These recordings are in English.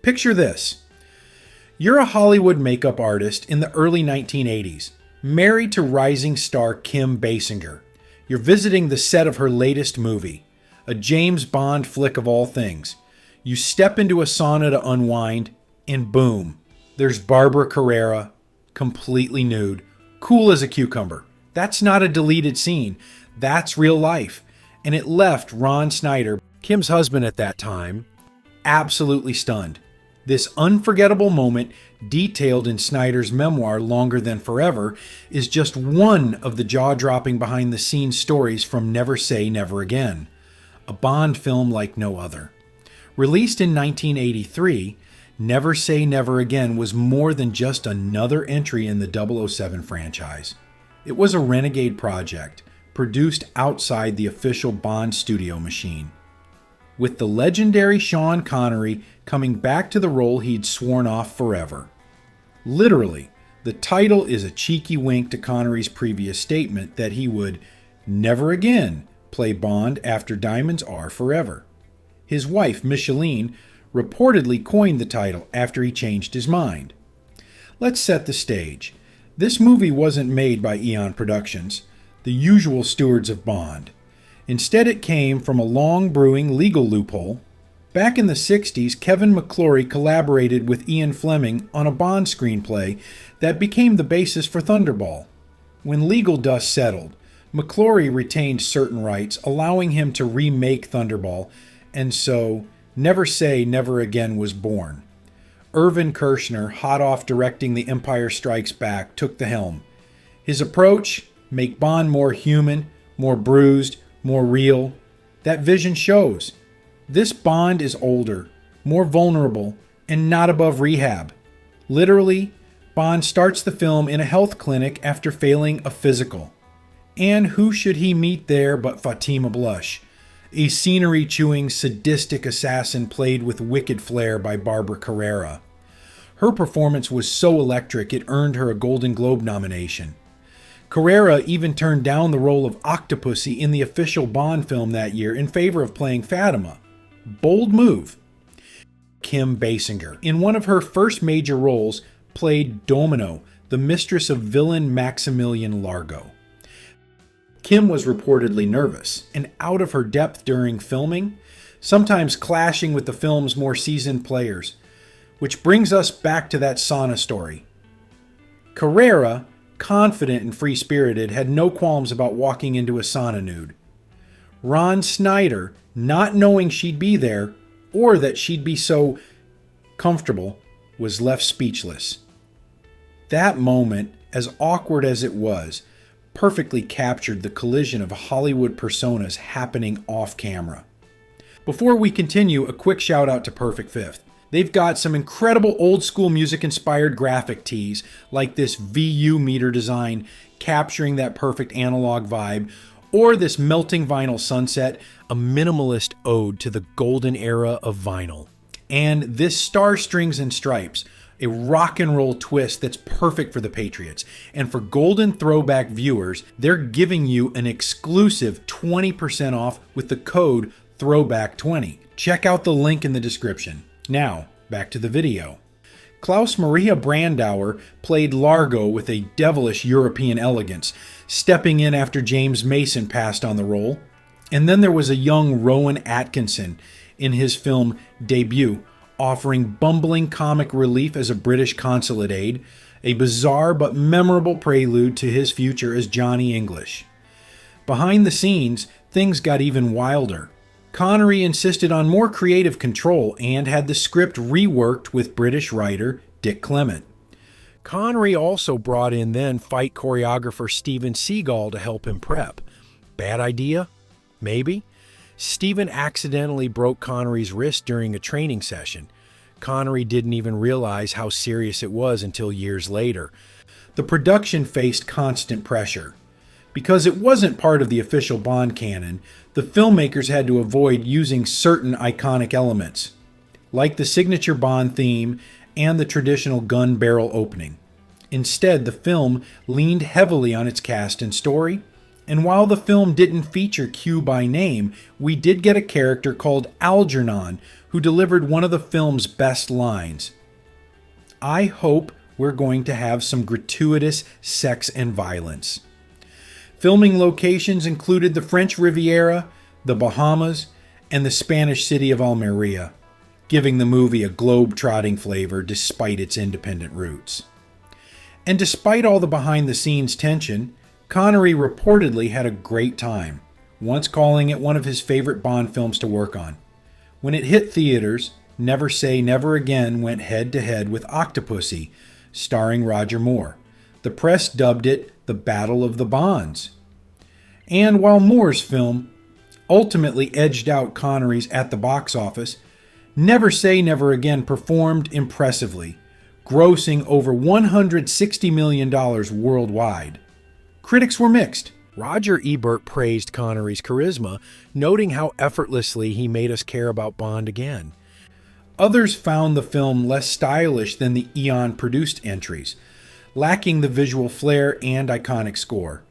Picture this. You're a Hollywood makeup artist in the early 1980s, married to rising star Kim Basinger. You're visiting the set of her latest movie, a James Bond flick of all things. You step into a sauna to unwind, and boom, there's Barbara Carrera, completely nude, cool as a cucumber. That's not a deleted scene. That's real life. And it left Ron Snyder, Kim's husband at that time, absolutely stunned. This unforgettable moment, detailed in Snyder's memoir Longer Than Forever, is just one of the jaw-dropping behind-the-scenes stories from Never Say Never Again, a Bond film like no other. Released in 1983, Never Say Never Again was more than just another entry in the 007 franchise. It was a renegade project, produced outside the official Bond studio machine, with the legendary Sean Connery coming back to the role he'd sworn off forever. Literally, the title is a cheeky wink to Connery's previous statement that he would never again play Bond after diamonds are forever. His wife, Micheline, reportedly coined the title after he changed his mind. Let's set the stage. This movie wasn't made by Eon Productions, the usual stewards of Bond. Instead, it came from a long-brewing legal loophole. Back in the 60s, Kevin McClory collaborated with Ian Fleming on a Bond screenplay that became the basis for Thunderball. When legal dust settled, McClory retained certain rights, allowing him to remake Thunderball, and so Never Say Never Again was born. Irvin Kershner, hot off directing The Empire Strikes Back, took the helm. His approach? Make Bond more human, more bruised, more real. That vision shows. This Bond is older, more vulnerable, and not above rehab. Literally, Bond starts the film in a health clinic after failing a physical. And who should he meet there but Fatima Blush, a scenery-chewing, sadistic assassin played with wicked flair by Barbara Carrera. Her performance was so electric it earned her a Golden Globe nomination. Carrera even turned down the role of Octopussy in the official Bond film that year in favor of playing Fatima. Bold move. Kim Basinger, in one of her first major roles, played Domino, the mistress of villain Maximilian Largo. Kim was reportedly nervous and out of her depth during filming, sometimes clashing with the film's more seasoned players, which brings us back to that sauna story. Carrera, confident and free-spirited, had no qualms about walking into a sauna nude. Ron Snyder, not knowing she'd be there or that she'd be so comfortable, was left speechless. That moment, as awkward as it was, perfectly captured the collision of Hollywood personas happening off camera. Before we continue, a quick shout out to Perfect Fifth. They've got some incredible old school music inspired graphic tees like this VU meter design capturing that perfect analog vibe, or this melting vinyl sunset, a minimalist ode to the golden era of vinyl. And this Star Strings and Stripes, a rock and roll twist that's perfect for the Patriots. And for Golden Throwback viewers, they're giving you an exclusive 20% off with the code Throwback20. Check out the link in the description. Now, back to the video. Klaus Maria Brandauer played Largo with a devilish European elegance, stepping in after James Mason passed on the role. And then there was a young Rowan Atkinson in his film debut, offering bumbling comic relief as a British consulate aide, a bizarre but memorable prelude to his future as Johnny English. Behind the scenes, things got even wilder. Connery insisted on more creative control and had the script reworked with British writer Dick Clement. Connery also brought in then fight choreographer Steven Seagal to help him prep. Bad idea? Maybe? Steven accidentally broke Connery's wrist during a training session. Connery didn't even realize how serious it was until years later. The production faced constant pressure. Because it wasn't part of the official Bond canon, the filmmakers had to avoid using certain iconic elements, like the signature Bond theme and the traditional gun barrel opening. Instead, the film leaned heavily on its cast and story, and while the film didn't feature Q by name, we did get a character called Algernon, who delivered one of the film's best lines. "I hope we're going to have some gratuitous sex and violence." Filming locations included the French Riviera, the Bahamas, and the Spanish city of Almeria, giving the movie a globe-trotting flavor despite its independent roots. And despite all the behind-the-scenes tension, Connery reportedly had a great time, once calling it one of his favorite Bond films to work on. When it hit theaters, Never Say Never Again went head-to-head with Octopussy, starring Roger Moore. The press dubbed it the Battle of the Bonds. And while Moore's film ultimately edged out Connery's at the box office, Never Say Never Again performed impressively, grossing over $160 million worldwide. Critics were mixed. Roger Ebert praised Connery's charisma, noting how effortlessly he made us care about Bond again. Others found the film less stylish than the Eon-produced entries, lacking the visual flair and iconic score.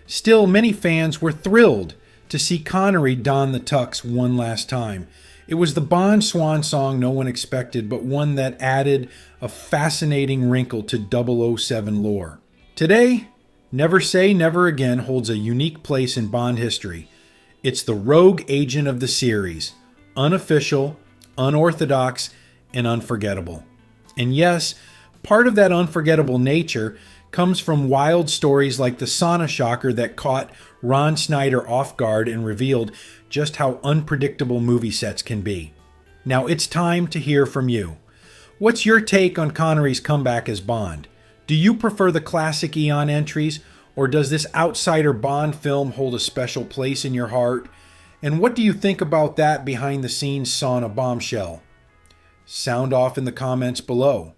Still, many fans were thrilled to see Connery don the tux one last time. It was the Bond swan song no one expected, but one that added a fascinating wrinkle to 007 lore. Today, Never Say Never Again holds a unique place in Bond history. It's the rogue agent of the series, unofficial, unorthodox, and unforgettable. And yes, part of that unforgettable nature comes from wild stories like the sauna shocker that caught Ron Snyder off guard and revealed just how unpredictable movie sets can be. Now it's time to hear from you. What's your take on Connery's comeback as Bond? Do you prefer the classic Eon entries, or does this outsider Bond film hold a special place in your heart? And what do you think about that behind-the-scenes sauna bombshell? Sound off in the comments below.